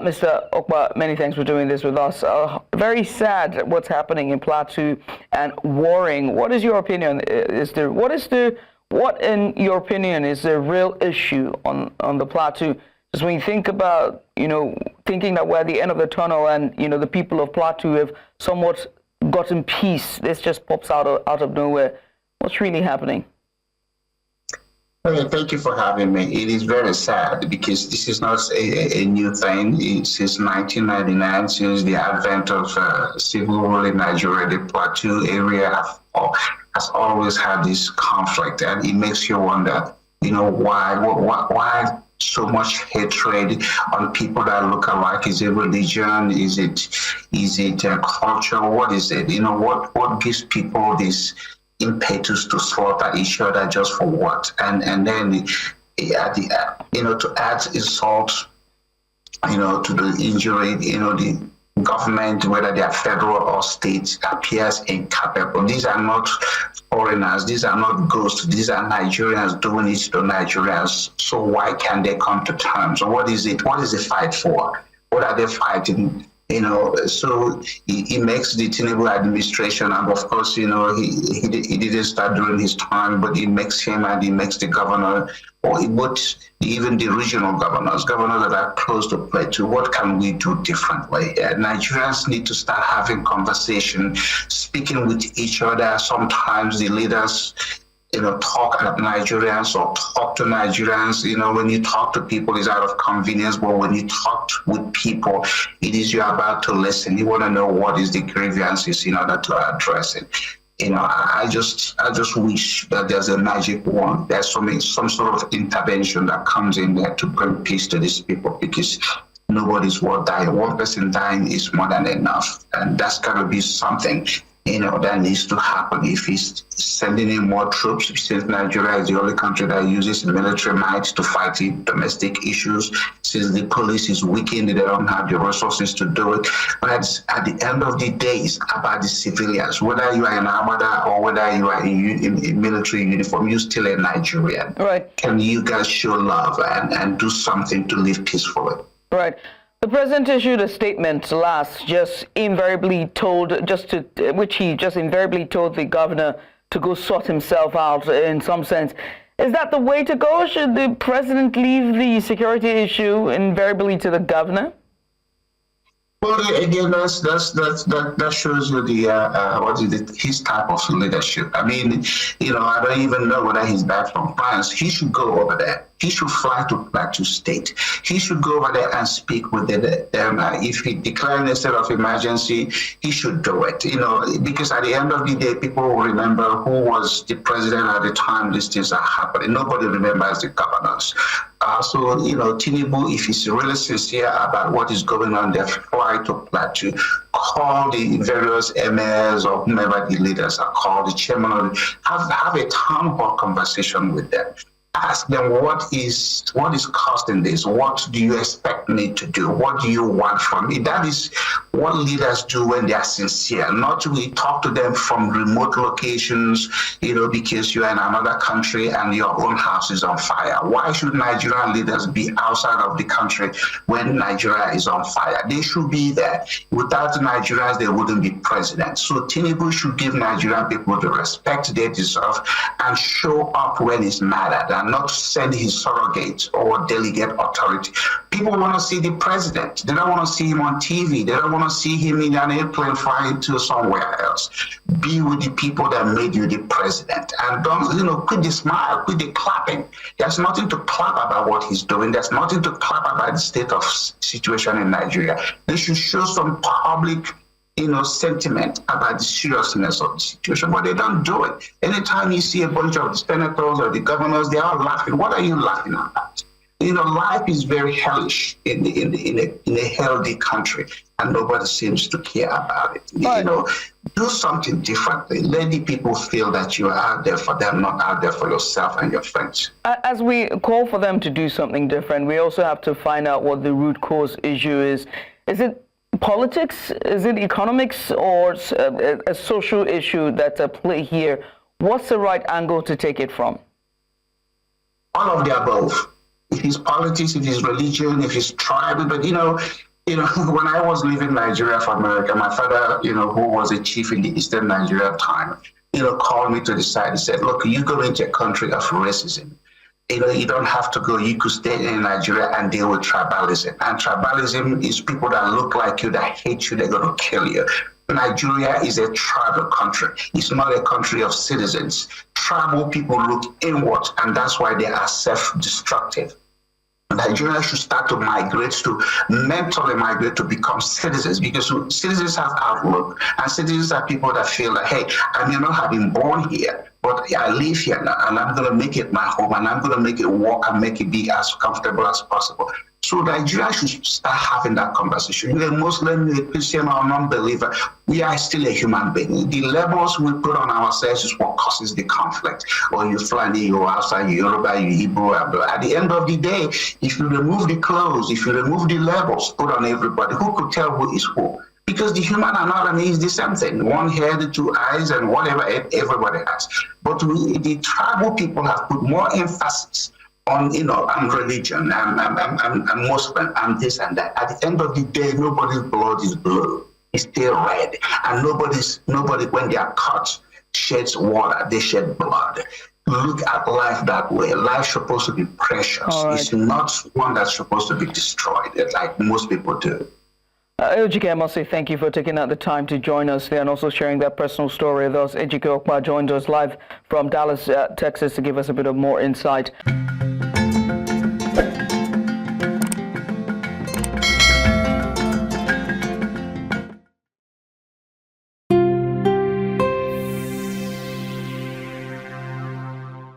Mr. Okpa, many thanks for doing this with us. Very sad what's happening in Plateau and worrying. What is your opinion? What in your opinion is the real issue on the Plateau? Just when you think about, thinking that we're at the end of the tunnel and, the people of Plateau have somewhat gotten peace. This just pops out of nowhere. What's really happening? Thank you for having me. It is very sad because this is not a new thing. Since 1999, since the advent of civil rule in Nigeria, the Plateau area has always had this conflict, and it makes you wonder, why so much hatred on people that look alike? Is it religion? Is it culture? What is it? What gives people this impetus to slaughter each other just for what? And then to add insult, to the injury, the government, whether they are federal or state, appears incapable. These are not foreigners, these are not ghosts, these are Nigerians doing it to Nigerians. So why can't they come to terms? What is it? What is the fight for? What are they fighting? So he makes the Tinubu administration, and of course, he didn't start during his time, but he makes him and he makes the governor, or even the regional governors that are close to Plateau. What can we do differently? Nigerians need to start having conversation, speaking with each other. Sometimes the leaders talk at Nigerians or talk to Nigerians. When you talk to people, it's out of convenience, but when you talk with people, it is you're about to listen. You want to know what is the grievances in order to address it. I just wish that there's a magic wand. There's some sort of intervention that comes in there to bring peace to these people, because nobody's worth dying. One person dying is more than enough, and that's got to be something that needs to happen. If he's sending in more troops, since Nigeria is the only country that uses military might to fight the domestic issues, since the police is weakened, they don't have the resources to do it. But at the end of the day, it's about the civilians. Whether you are in Armada or whether you are in military uniform, you're still a Nigerian. Right. Can you guys show love and do something to live peacefully? Right. The president issued a statement last, which he just invariably told the governor to go sort himself out in some sense. Is that the way to go? Should the president leave the security issue invariably to the governor? Well, again, that shows you his type of leadership. I mean, I don't even know whether he's back from France. He should go over there. He should fly to Plateau State. He should go over there and speak with them. If he declared a state of emergency, he should do it. Because at the end of the day, people will remember who was the president at the time these things are happening. Nobody remembers the governors. So, Tinubu, if he's really sincere about what is going on there, fly to Plateau, call the various emirs or whomever the leaders are, call the chairman, have a town hall conversation with them. Ask them what is causing this. What do you expect me to do? What do you want from me? That is what leaders do when they are sincere. Not to talk to them from remote locations, because you're in another country and your own house is on fire. Why should Nigerian leaders be outside of the country when Nigeria is on fire? They should be there. Without the Nigerians, they wouldn't be president. So Tinubu should give Nigerian people the respect they deserve and show up when it's mattered, and not send his surrogate or delegate authority. People want to see the president. They don't want to see him on TV. They don't want to see him in an airplane flying to somewhere else. Be with the people that made you the president. And don't, quit the smile, quit the clapping. There's nothing to clap about what he's doing. There's nothing to clap about the state of situation in Nigeria. They should show some public sentiment about the seriousness of the situation, but they don't do it. Anytime you see a bunch of the senators or the governors, they are laughing. What are you laughing at? Life is very hellish in a healthy country, and nobody seems to care about it. Right. Do something differently. Let the people feel that you are out there for them, not out there for yourself and your friends. As we call for them to do something different, we also have to find out what the root cause issue is. Is it politics? Is it economics, or a social issue that's at play here? What's the right angle to take it from? All of the above. if it's politics, if it's religion, if it's tribe. But when I was leaving Nigeria for America, my father, who was a chief in the Eastern Nigeria time, called me to the side. He said, "Look, you go into a country of racism. You don't have to go. You could stay in Nigeria and deal with tribalism. And tribalism is people that look like you, that hate you, they're going to kill you." Nigeria is a tribal country. It's not a country of citizens. Tribal people look inward, and that's why they are self-destructive. Nigeria should start to mentally migrate to become citizens, because citizens have outlook, and citizens are people that feel like, hey, I may not have been born here, but I live here now, and I'm going to make it my home, and I'm going to make it work and make it be as comfortable as possible. So Nigeria should start having that conversation. You're a Muslim, you're a Christian, or a non-believer. We are still a human being. The labels we put on ourselves is what causes the conflict. Or you're Fulani, you're Hausa, you're Yoruba, you're Igbo. At the end of the day, if you remove the clothes, if you remove the labels put on everybody, who could tell who is who? Because the human anatomy is the same thing. One head, two eyes, and whatever everybody has. But the tribal people have put more emphasis on, I'm religion, I'm Muslim, I'm this and that. At the end of the day, nobody's blood is blue. It's still red. And nobody, when they are cut, sheds water, they shed blood. Look at life that way. Life's supposed to be precious. Right. It's not one that's supposed to be destroyed, like most people do. Ejike, I must say thank you for taking out the time to join us there and also sharing that personal story with us. Ejike Okpa joined us live from Dallas, Texas, to give us a bit of more insight.